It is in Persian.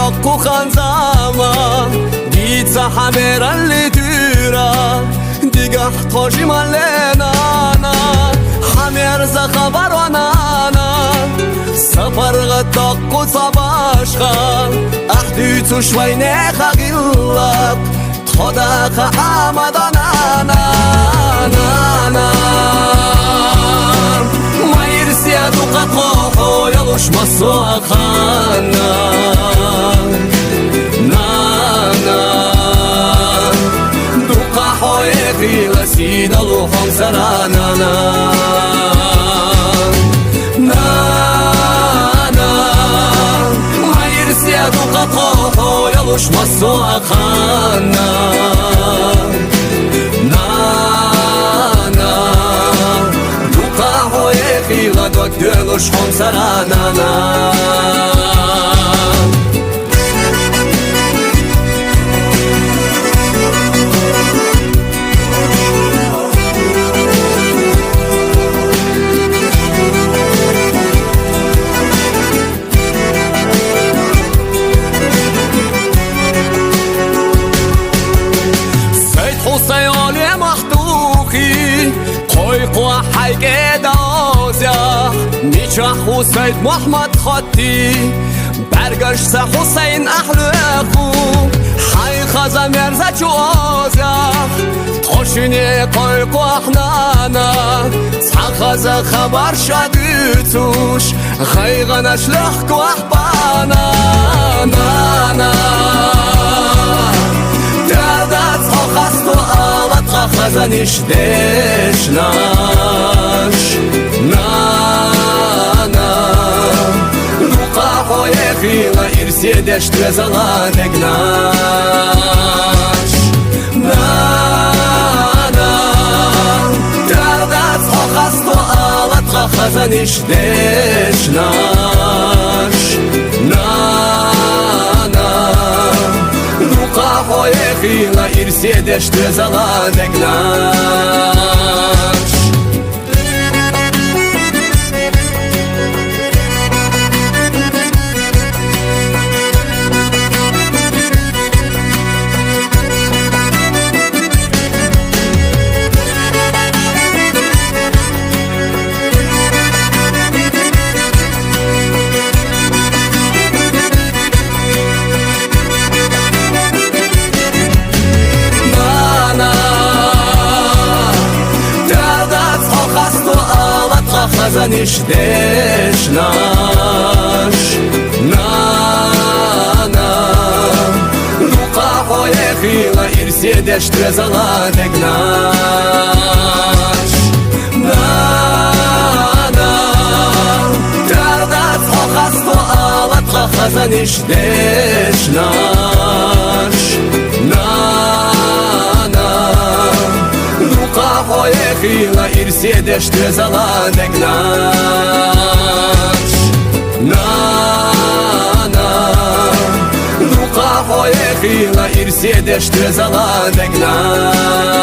دق خنزما دیت حمر اللي تورا دیگه قاشی مالنا حمر ز خبر و نانا سفر غدق و صباشخا احدی تو شوی نخغیلق خداق آمدانا ما يرسي دوقة قوحو يلوش مسوخانا دوقة حويقي لسيد الوحم سرانا ما يرسي دوقة قوحو يلوش مسوخانا دلش خم سرانانا سيد حسين علي محدوخي قوي حيقي دازيا میچه حسین محمد خطی برگشت حسین اهل خوب حی خزم ارزه چو آزم تاشینی قایق و احنانا سخز خبر شدی توش غیغنش لخک و احبانا دردت آخست و آلت خزنش دشناش Поехала и все дешты заланек наш Дардат охасту алат хазаниш деш наш Дука поехала и все дешты заланек наш خزنش دشناش دوقا поехала и все дешты заланек наш дардат охасту алат خزنش دشناش Поехала и все дешты заланек наш Дука поехала и все дешты заланек наш